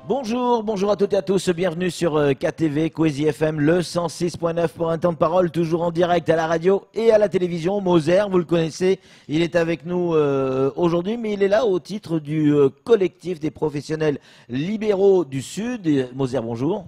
Bonjour, bonjour à toutes et à tous, bienvenue sur KTV, Coésie FM, le 106.9 pour un temps de parole, toujours en direct à la radio et à la télévision. Moser, vous le connaissez, il est avec nous aujourd'hui, mais il est là au titre du collectif des professionnels libéraux du Sud. Moser, bonjour.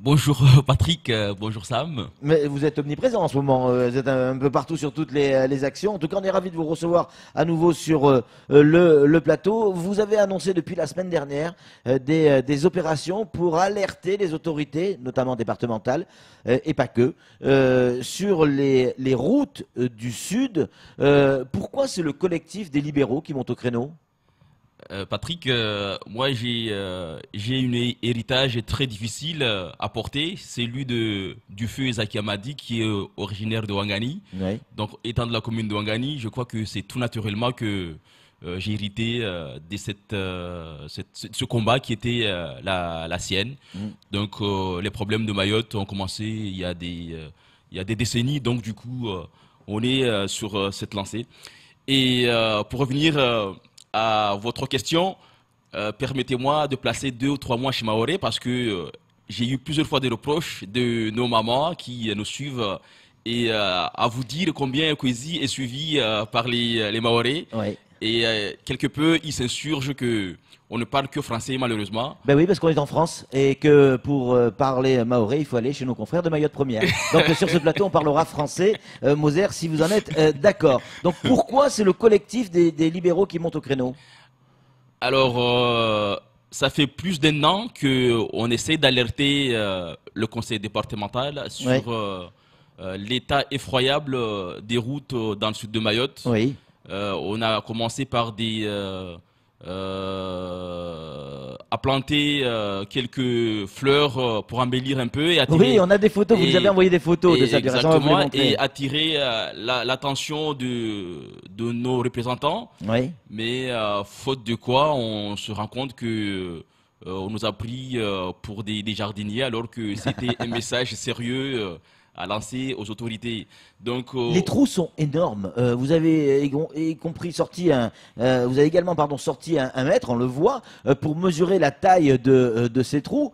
Bonjour Patrick, bonjour Sam. Mais vous êtes omniprésent en ce moment, vous êtes un peu partout sur toutes les actions. En tout cas, on est ravis de vous recevoir à nouveau sur le plateau. Vous avez annoncé depuis la semaine dernière des opérations pour alerter les autorités, notamment départementales, et pas que, sur les routes du Sud. Pourquoi c'est le collectif des libéraux qui monte au créneau ? Patrick, moi j'ai un héritage très difficile à porter, celui du feu Ezaki Amadi qui est originaire de Ouangani. Oui. Donc étant de la commune de Ouangani, je crois que c'est tout naturellement que j'ai hérité de ce combat qui était la sienne. Donc les problèmes de Mayotte ont commencé il y a des décennies, donc du coup on est sur cette lancée. Et pour revenir à votre question, permettez-moi de placer 2 ou 3 mois chez Maoré parce que j'ai eu plusieurs fois des reproches de nos mamans qui nous suivent et à vous dire combien Coésie est suivi par les Maoré. Oui. Et quelque peu, ils s'insurgent que on ne parle que français malheureusement. Ben oui, parce qu'on est en France et que pour parler maoré, il faut aller chez nos confrères de Mayotte Première. Donc sur ce plateau, on parlera français. Moser, si vous en êtes d'accord. Donc pourquoi c'est le collectif des libéraux qui monte au créneau ? Alors, ça fait plus d'1 an qu'on essaie d'alerter le conseil départemental sur Ouais. l'état effroyable des routes dans le sud de Mayotte. Oui. On a commencé par à planter quelques fleurs pour embellir un peu et attirer. Oui, on a des photos. Vous nous avez envoyé des photos de ça. On va vous les Exactement, montrer. et attirer l'attention de nos représentants. Oui. Mais faute de quoi, on se rend compte que on nous a pris pour des jardiniers alors que c'était un message sérieux à lancer aux autorités. Donc Les trous sont énormes. Vous avez vous avez également sorti un mètre, on le voit, pour mesurer la taille de ces trous.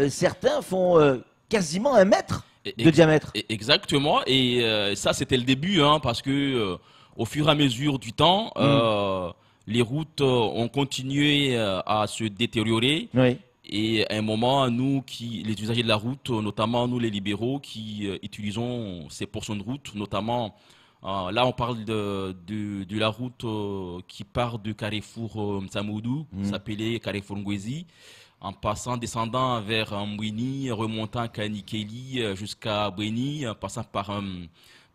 Certains font quasiment 1 mètre de diamètre. Exactement, et ça c'était le début, hein, parce que au fur et à mesure du temps, les routes ont continué à se détériorer. Oui. Et à un moment, nous, les usagers de la route, notamment nous les libéraux, qui utilisons ces portions de route, notamment, là on parle de la route qui part de Carrefour Mtsamoudou, s'appelait Carrefour Ngwezi, en passant, descendant vers Mwini, remontant à Kanikeli jusqu'à Bweni, en passant par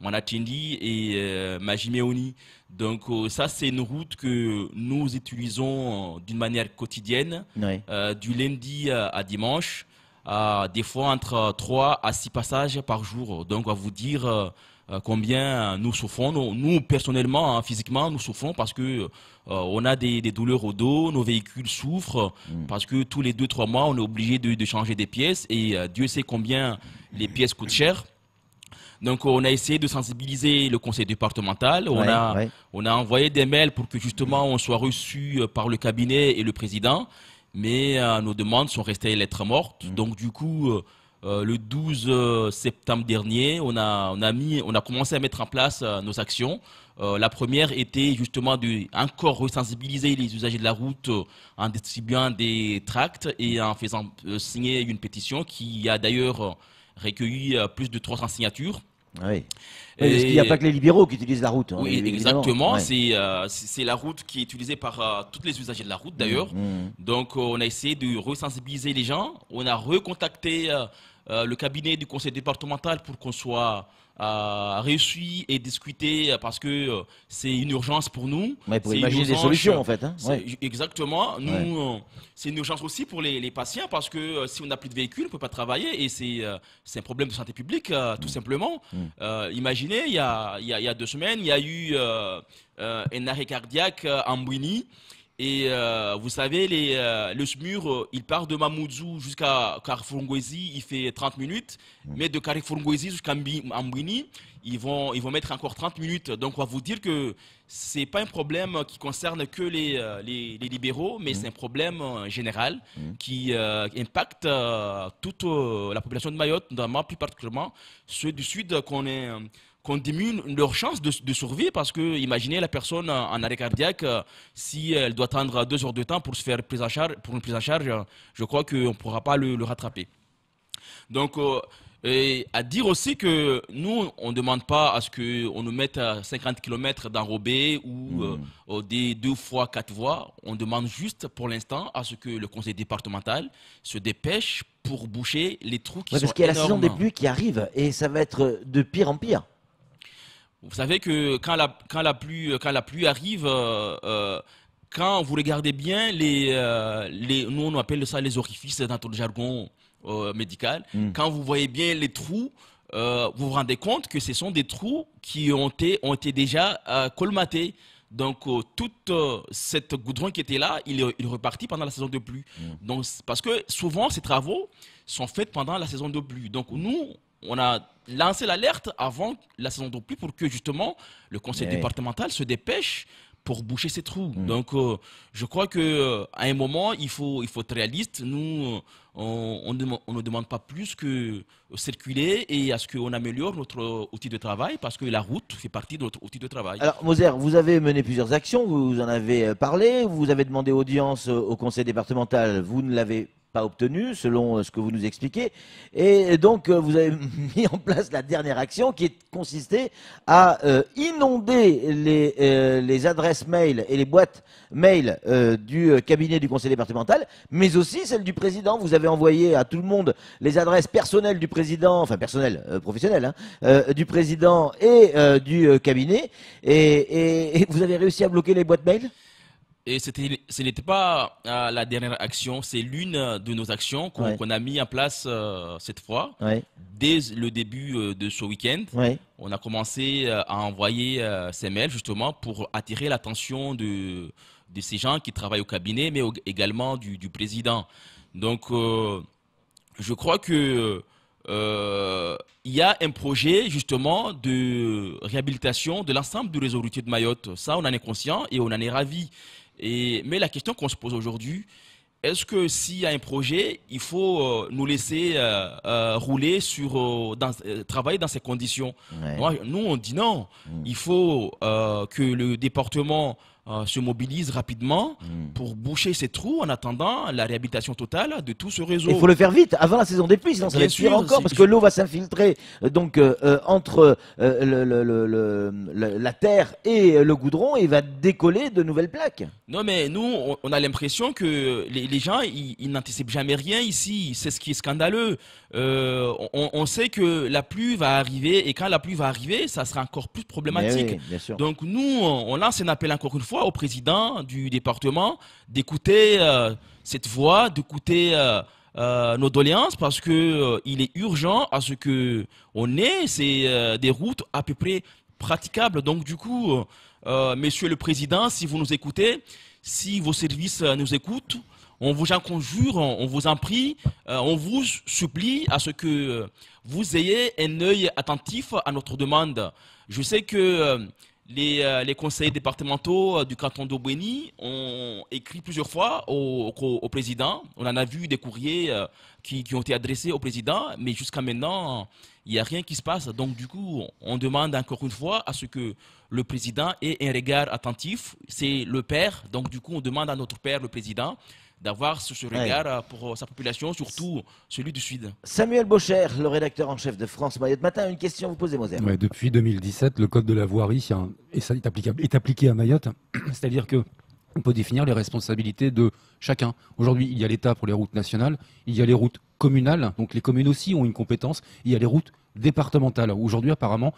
Manachindi et Majimeoni. Donc ça, c'est une route que nous utilisons d'une manière quotidienne, Oui. du lundi à dimanche, des fois entre 3 à 6 passages par jour. Donc à vous dire combien nous souffrons. Nous personnellement, hein, physiquement, nous souffrons parce que on a des douleurs au dos, nos véhicules souffrent parce que tous les 2-3 mois, on est obligé de changer des pièces et Dieu sait combien les pièces coûtent cher. Donc on a essayé de sensibiliser le conseil départemental, on a envoyé des mails pour que justement on soit reçu par le cabinet et le président, mais nos demandes sont restées lettres mortes. Donc du coup, le 12 septembre dernier, on a commencé à mettre en place nos actions. La première était justement de encore resensibiliser les usagers de la route en distribuant des tracts et en faisant signer une pétition qui a d'ailleurs recueilli plus de 300 signatures. Oui. Parce qu'il n'y a pas que les libéraux qui utilisent la route. Oui, évidemment. exactement. Ouais. C'est la route qui est utilisée par tous les usagers de la route d'ailleurs. Donc on a essayé de resensibiliser les gens. On a recontacté le cabinet du conseil départemental pour qu'on soit reçu et discuté parce que c'est une urgence pour nous. Ouais, pour C'est imaginer une des urgence, solutions en fait. Hein. Exactement. Nous, c'est une urgence aussi pour les patients parce que si on n'a plus de véhicule, on ne peut pas travailler et c'est un problème de santé publique tout simplement. Imaginez, il y a 2 semaines, il y a eu un arrêt cardiaque en Mbouini Et vous savez, le SMUR, il part de Mamoudzou jusqu'à Carrefour Ngwezi, il fait 30 minutes. Mais de Carrefour Ngwezi jusqu'à Mbwini, ils vont mettre encore 30 minutes. Donc, on va vous dire que ce n'est pas un problème qui concerne que les libéraux, mais c'est un problème général qui impacte toute la population de Mayotte, notamment plus particulièrement ceux du Sud qu'on diminue leur chance de survie parce que imaginez la personne en arrêt cardiaque, si elle doit attendre 2 heures de temps pour se faire prise en charge, pour une prise en charge, je crois qu'on ne pourra pas le rattraper. Donc, et à dire aussi que nous, on ne demande pas à ce qu'on nous mette à 50 km d'enrobé ou des 2 fois 4 voies. On demande juste pour l'instant à ce que le conseil départemental se dépêche pour boucher les trous qui sont parce qu'il y a énormes. la saison des pluies qui arrive et ça va être de pire en pire. Vous savez que quand la pluie arrive, quand vous regardez bien nous on appelle ça les orifices dans tout le jargon médical. Quand vous voyez bien les trous, vous vous rendez compte que ce sont des trous qui ont été déjà colmatés. Donc toute cette goudron qui était là, il est reparti pendant la saison de pluie. Donc parce que souvent ces travaux sont faits pendant la saison de pluie. Donc nous on a lancé l'alerte avant la saison de pluie pour que justement le conseil départemental se dépêche pour boucher ces trous. Donc je crois que à un moment il faut être réaliste. Nous on ne demande pas plus que circuler et à ce qu'on améliore notre outil de travail parce que la route fait partie de notre outil de travail. Alors Moser, vous avez mené plusieurs actions, vous en avez parlé, vous avez demandé audience au conseil départemental, vous ne l'avez pas obtenu, selon ce que vous nous expliquez. Et donc, vous avez mis en place la dernière action qui consistait à inonder les adresses mail et les boîtes mail du cabinet du conseil départemental, mais aussi celle du président. Vous avez envoyé à tout le monde les adresses personnelles du président, enfin personnelles, professionnelles, du président et du cabinet. Et vous avez réussi à bloquer les boîtes mail ? Et ce n'était pas la dernière action, c'est l'une de nos actions qu'on a mis en place cette fois. Dès le début de ce week-end, on a commencé à envoyer ces mails justement pour attirer l'attention de ces gens qui travaillent au cabinet, mais également du président. Donc, je crois que il y a un projet justement de réhabilitation de l'ensemble du réseau routier de Mayotte. Ça, on en est conscient et on en est ravis. Mais la question qu'on se pose aujourd'hui, est-ce que s'il y a un projet, il faut nous laisser rouler travailler dans ces conditions? Nous, on dit non. Il faut que le département se mobilise rapidement pour boucher ces trous en attendant la réhabilitation totale de tout ce réseau. Il faut le faire vite, avant la saison des pluies, sinon ça va être pire encore, parce que l'eau va s'infiltrer donc entre la terre et le goudron et il va décoller de nouvelles plaques. Non, mais nous, on a l'impression que les gens, ils n'anticipent jamais rien ici. C'est ce qui est scandaleux. On sait que la pluie va arriver et quand la pluie va arriver, ça sera encore plus problématique. Oui, bien sûr. Donc nous, on lance un appel encore une fois au président du département d'écouter cette voix, d'écouter nos doléances parce que il est urgent à ce que on ait des routes à peu près praticables. Donc du coup, Monsieur le Président, si vous nous écoutez, si vos services nous écoutent, on vous en conjure, on vous en prie, on vous supplie à ce que vous ayez un œil attentif à notre demande. Je sais que les conseillers départementaux du canton d'Obweni ont écrit plusieurs fois au président. On en a vu des courriers qui ont été adressés au président, mais jusqu'à maintenant, il n'y a rien qui se passe. Donc du coup, on demande encore une fois à ce que le président ait un regard attentif. C'est le père, donc du coup, on demande à notre père, le président, d'avoir ce regard pour sa population, surtout celui du Sud. Samuel Bocher, le rédacteur en chef de France Mayotte Matin, une question à vous poser, Moser. Depuis 2017, le code de la voirie est appliqué à Mayotte, c'est-à-dire que on peut définir les responsabilités de chacun. Aujourd'hui, il y a l'État pour les routes nationales, il y a les routes communales, donc les communes aussi ont une compétence, il y a les routes départementales. Aujourd'hui, apparemment,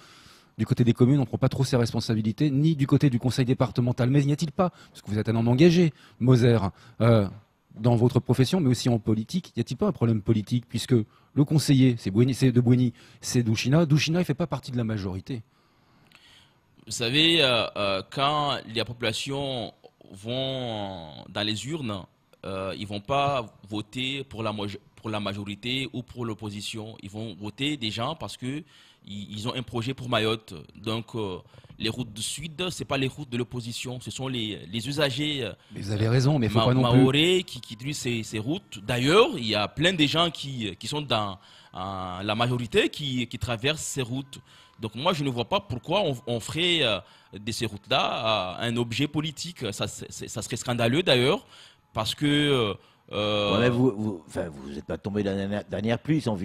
du côté des communes, on ne prend pas trop ses responsabilités, ni du côté du conseil départemental. Mais n'y a-t-il pas, parce que vous êtes un homme engagé, Moser, dans votre profession, mais aussi en politique, n'y a-t-il pas un problème politique, puisque le conseiller, c'est de Boueny, c'est Douchina, Douchina, il ne fait pas partie de la majorité. Vous savez, quand la population vont dans les urnes, ils vont pas voter pour la majorité ou pour l'opposition. Ils vont voter des gens parce que ils ont un projet pour Mayotte. Donc, les routes du Sud, c'est pas les routes de l'opposition, ce sont les usagers. Mais vous avez raison, mais il faut pas non plus. Maoré qui utilisent ces routes. D'ailleurs, il y a plein de gens qui sont dans la majorité qui traversent ces routes. Donc moi, je ne vois pas pourquoi on ferait de ces routes-là un objet politique. Ça serait scandaleux d'ailleurs, parce que... Ouais, mais vous n'êtes pas tombé dans la dernière pluie sans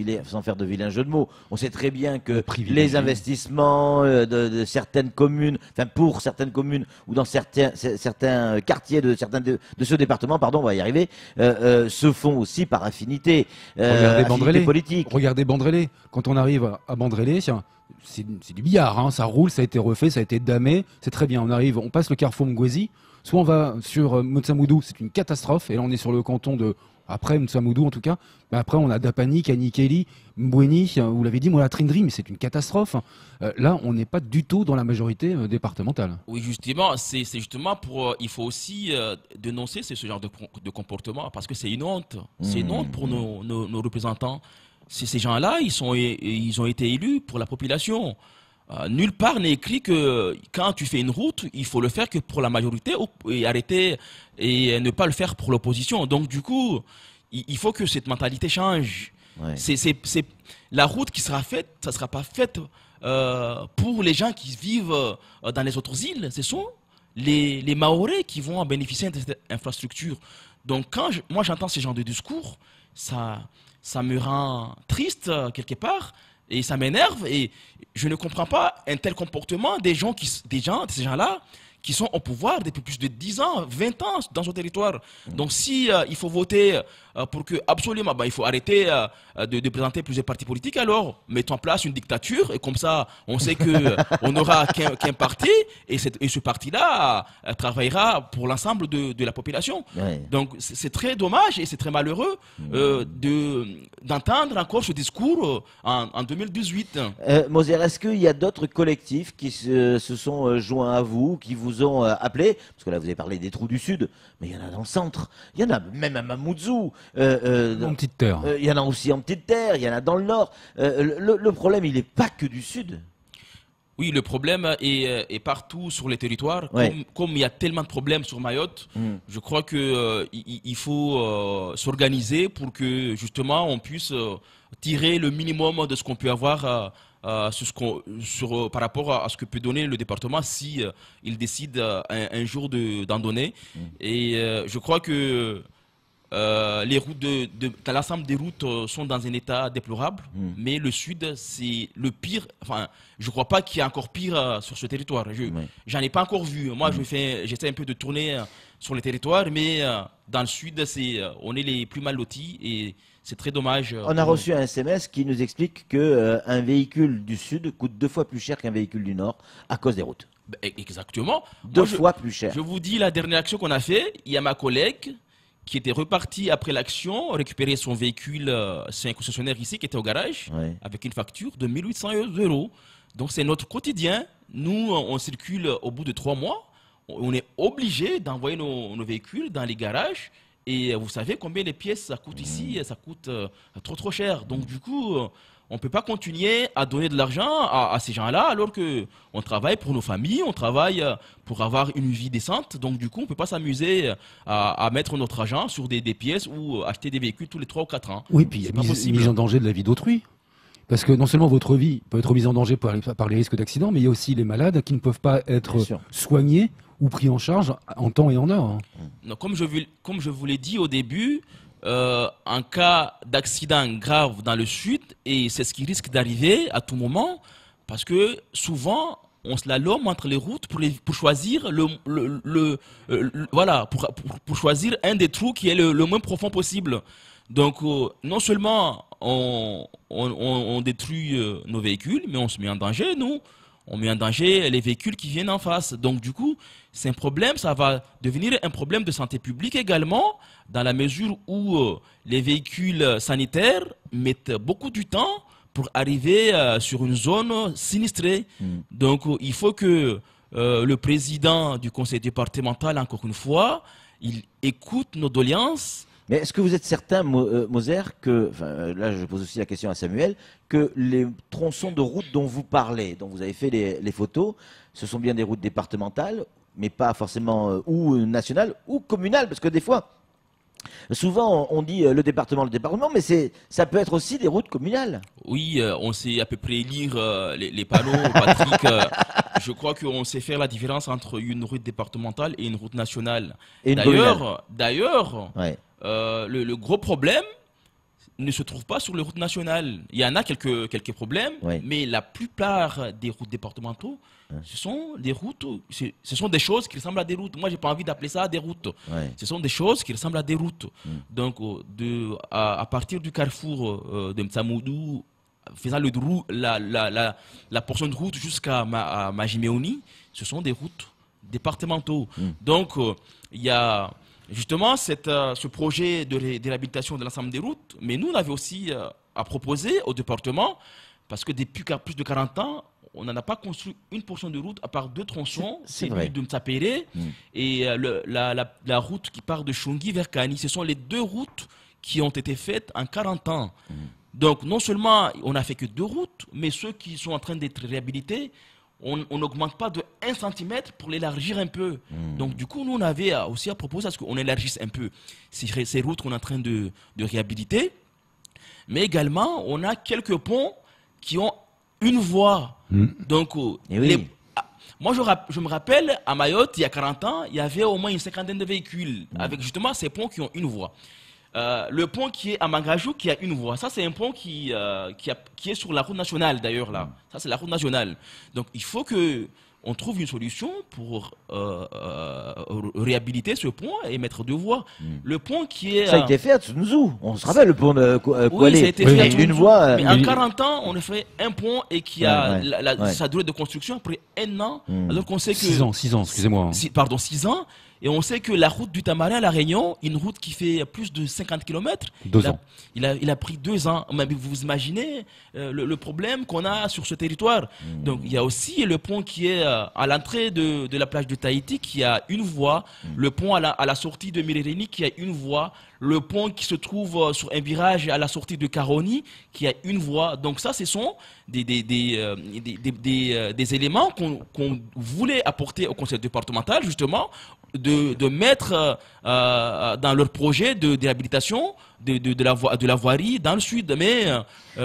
faire de vilains jeux de mots. On sait très bien que les investissements de certaines communes, enfin pour certaines communes ou dans certains quartiers de ce département, pardon, on va y arriver, se font aussi par affinité, affinité politique. Regardez Bandrélé. Quand on arrive à Bandrélé, c'est du billard, hein, ça roule, ça a été refait, ça a été damé, c'est très bien. On passe le carrefour Mgwezi. Soit on va sur Motsamoudou, c'est une catastrophe, et là on est sur le canton de, après Motsamoudou en tout cas, mais après on a Dapani, Kanikeli, Mbweni, vous l'avez dit, Mola-Trindri, mais c'est une catastrophe. Là on n'est pas du tout dans la majorité départementale. Oui, justement, c'est justement pour, il faut aussi dénoncer ce genre de comportement, parce que c'est une honte, c'est une honte pour nos représentants. Ces gens-là, ils ont été élus pour la population. Nulle part n'est écrit que quand tu fais une route, il faut le faire que pour la majorité et arrêter et ne pas le faire pour l'opposition. Donc du coup, il faut que cette mentalité change. Ouais. La route qui sera faite, ça ne sera pas faite pour les gens qui vivent dans les autres îles. Ce sont les Mahorais qui vont en bénéficier de cette infrastructure. Donc quand moi j'entends ce genre de discours, ça me rend triste quelque part. Et ça m'énerve et je ne comprends pas un tel comportement de ces gens-là qui sont au pouvoir depuis plus de 10 ans, 20 ans dans ce territoire. Donc si il faut voter pour que absolument, il faut arrêter de présenter plusieurs partis politiques, alors mettons en place une dictature et comme ça on sait qu'on n'aura qu'un parti et ce parti-là travaillera pour l'ensemble de la population. Ouais. Donc c'est très dommage et c'est très malheureux d'entendre encore ce discours en 2018. Moser, est-ce qu'il y a d'autres collectifs qui se sont joints à vous, qui vous ont appelé, parce que là vous avez parlé des trous du Sud, mais il y en a dans le centre, il y en a même à Mamoudzou, en petite terre. Il y en a aussi en petite terre, il y en a dans le nord. Le problème, il n'est pas que du Sud. Oui, le problème est partout sur les territoires. Ouais. Comme il y a tellement de problèmes sur Mayotte, je crois qu'il faut s'organiser pour que justement on puisse tirer le minimum de ce qu'on peut avoir par rapport à ce que peut donner le département si il décide un jour d'en donner. Et je crois que les routes dans l'ensemble des routes sont dans un état déplorable, mais le sud c'est le pire. Enfin, je crois pas qu'il y a encore pire sur ce territoire. J'en ai pas encore vu. Moi, j'essaie un peu de tourner sur les territoires, mais dans le sud, on est les plus mal lotis et c'est très dommage. On a reçu un SMS qui nous explique que un véhicule du sud coûte 2 fois plus cher qu'un véhicule du nord à cause des routes. Exactement. 2 fois plus cher. Je vous dis la dernière action qu'on a fait. Il y a ma collègue qui était reparti après l'action, récupérer son véhicule, c'est un concessionnaire ici qui était au garage, avec une facture de 1 800 €. Donc c'est notre quotidien. Nous, on circule au bout de 3 mois. On est obligé d'envoyer nos véhicules dans les garages. Et vous savez combien les pièces ça coûte ici, ça coûte trop cher. Donc du coup, on ne peut pas continuer à donner de l'argent à ces gens-là alors qu'on travaille pour nos familles, on travaille pour avoir une vie décente. Donc du coup, on ne peut pas s'amuser à mettre notre argent sur des pièces ou acheter des véhicules tous les 3 ou 4 ans. Oui, puis il y a mise en danger de la vie d'autrui. Parce que non seulement votre vie peut être mise en danger par les risques d'accident, mais il y a aussi les malades qui ne peuvent pas être soignés ou pris en charge en temps et en heure. Non, comme je vous l'ai dit au début, en cas d'accident grave dans le sud, et c'est ce qui risque d'arriver à tout moment, parce que souvent on slalome entre les routes pour choisir pour choisir un des trous qui est le moins profond possible. Donc non seulement on détruit nos véhicules, mais on se met en danger, nous. On met en danger les véhicules qui viennent en face. Donc du coup, c'est un problème, ça va devenir un problème de santé publique également, dans la mesure où les véhicules sanitaires mettent beaucoup de temps pour arriver sur une zone sinistrée. Donc il faut que le président du conseil départemental, encore une fois, il écoute nos doléances. Mais est-ce que vous êtes certain, Moser, que, enfin, là je pose aussi la question à Samuel, que les tronçons de route dont vous parlez, dont vous avez fait les photos, ce sont bien des routes départementales, mais pas forcément ou nationales ou communales, parce que des fois, souvent on dit le département, mais ça peut être aussi des routes communales. Oui, on sait à peu près lire les panneaux, Patrick. Je crois qu'on sait faire la différence entre une route départementale et une route nationale. Et une communale. D'ailleurs, Ouais. le gros problème ne se trouve pas sur les routes nationales. Il y en a quelques problèmes, Oui. mais la plupart des routes départementaux, ce sont des routes, ce sont des choses qui ressemblent à des routes. Moi, j'ai pas envie d'appeler ça des routes. Ouais. Ce sont des choses qui ressemblent à des routes. Donc, à partir du carrefour de Mtsamoudou, faisant la portion de route jusqu'à Majimeoni, ce sont des routes départementaux. Donc, il y a justement ce projet de réhabilitation de l'ensemble des routes, mais nous, on avait aussi à proposer au département, parce que depuis plus de 40 ans, on n'en a pas construit une portion de route à part 2 tronçons, C'est celui vrai. de Mtsapéré et la route qui part de Chongi vers Kani. Ce sont les 2 routes qui ont été faites en 40 ans. Donc non seulement on n'a fait que 2 routes, mais ceux qui sont en train d'être réhabilités, on n'augmente pas de 1 cm pour l'élargir un peu. Donc du coup, nous, on avait aussi à proposer à ce qu'on élargisse un peu ces routes qu'on est en train de réhabiliter. Mais également, on a quelques ponts qui ont une voie. Donc, Et oui. moi, je me rappelle, à Mayotte, il y a 40 ans, il y avait au moins une 50aine de véhicules avec justement ces ponts qui ont une voie. Le pont qui est à Mangajou qui a une voie. Ça, c'est un pont qui est sur la route nationale, d'ailleurs, là. Ça, c'est la route nationale. Donc, il faut qu'on trouve une solution pour réhabiliter ce pont et mettre 2 voies. Le pont qui est... Ça a été fait à Tsunzu. On se rappelle le pont de oui, Koualé. ça a été fait à Une Tsunzu. voie. Mais en 40 ans, on a fait un pont et qui a Ouais. sa durée de construction après 1 an. Alors qu'on sait que... 6 ans, excusez-moi. Pardon, 6 ans. Et on sait que la route du Tamarin à La Réunion, une route qui fait plus de 50 km, 2 ans. Il a pris 2 ans. Mais vous imaginez le problème qu'on a sur ce territoire. Donc il y a aussi le pont qui est à l'entrée de la plage de Tahiti qui a une voie, le pont à la sortie de Mirereni qui a une voie, le pont qui se trouve sur un virage à la sortie de Caroni qui a une voie. Donc ça, ce sont des éléments qu'on voulait apporter au conseil départemental, justement, de mettre dans leur projet de réhabilitation de la voirie dans le sud. Mais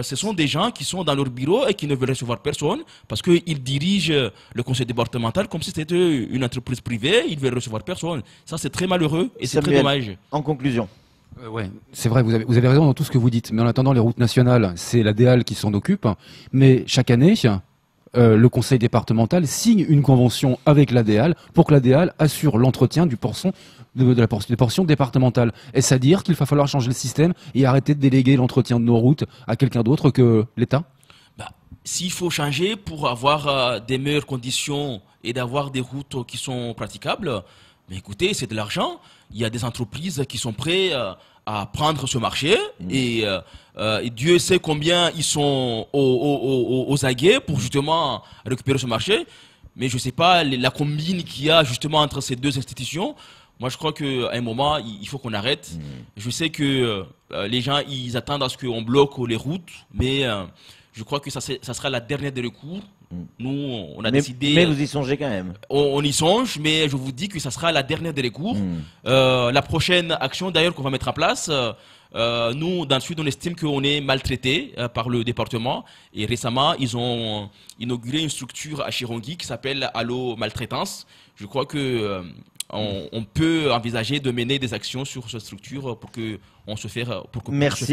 ce sont des gens qui sont dans leur bureau et qui ne veulent recevoir personne parce qu'ils dirigent le conseil départemental comme si c'était une entreprise privée. Ils ne veulent recevoir personne. Ça, c'est très malheureux et c'est très Samuel, dommage. En conclusion. Ouais, c'est vrai, vous avez raison dans tout ce que vous dites. Mais en attendant, les routes nationales, c'est la DEAL qui s'en occupe. Mais chaque année, le conseil départemental signe une convention avec la DEAL pour que la DEAL assure l'entretien des portions départementales. Est-ce à dire qu'il va falloir changer le système et arrêter de déléguer l'entretien de nos routes à quelqu'un d'autre que l'État? S'il faut changer pour avoir des meilleures conditions et d'avoir des routes qui sont praticables, mais écoutez, c'est de l'argent. Il y a des entreprises qui sont prêtes à prendre ce marché et Dieu sait combien ils sont aux aguets pour justement récupérer ce marché. Mais je ne sais pas la combine qu'il y a justement entre ces 2 institutions. Moi, je crois qu'à un moment, il faut qu'on arrête. Je sais que les gens, ils attendent à ce qu'on bloque les routes, mais je crois que ça sera la dernière des recours. Nous, on a décidé... Mais vous y songez quand même. On y songe, mais je vous dis que ça sera la dernière des recours. La prochaine action, d'ailleurs, qu'on va mettre en place, nous, dans le Sud, on estime qu'on est maltraité par le département. Et récemment, ils ont inauguré une structure à Chirongi qui s'appelle Allo Maltraitance. Je crois que... on peut envisager de mener des actions sur cette structure pour que on se fasse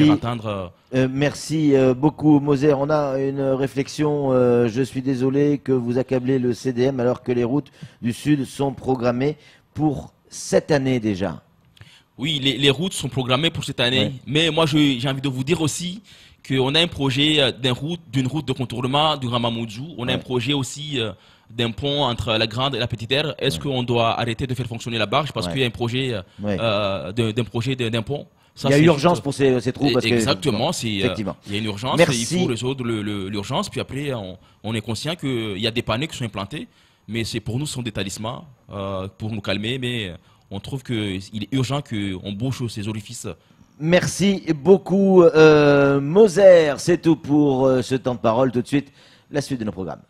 entendre. Merci beaucoup, Moser. On a une réflexion. Je suis désolé que vous accablez le CDM alors que les routes du Sud sont programmées pour cette année déjà. Oui, les routes sont programmées pour cette année. Mais moi, j'ai envie de vous dire aussi qu'on a un projet d'une route de contournement du Ramamoudjou. On a un projet aussi d'un pont entre la Grande et la Petite Terre. Est-ce qu'on doit arrêter de faire fonctionner la barge parce qu'il y a un projet d'un pont? Ça, il y a urgence pour ces trous. Parce exactement, que, il y a une urgence. Merci. Il faut résoudre l'urgence. Puis après, on est conscient qu'il y a des panneaux qui sont implantés. mais c'est pour nous, ce sont des talismans pour nous calmer, mais on trouve qu'il est urgent qu'on bouche ces orifices. Merci beaucoup, Moser. C'est tout pour ce temps de parole. Tout de suite, la suite de nos programmes.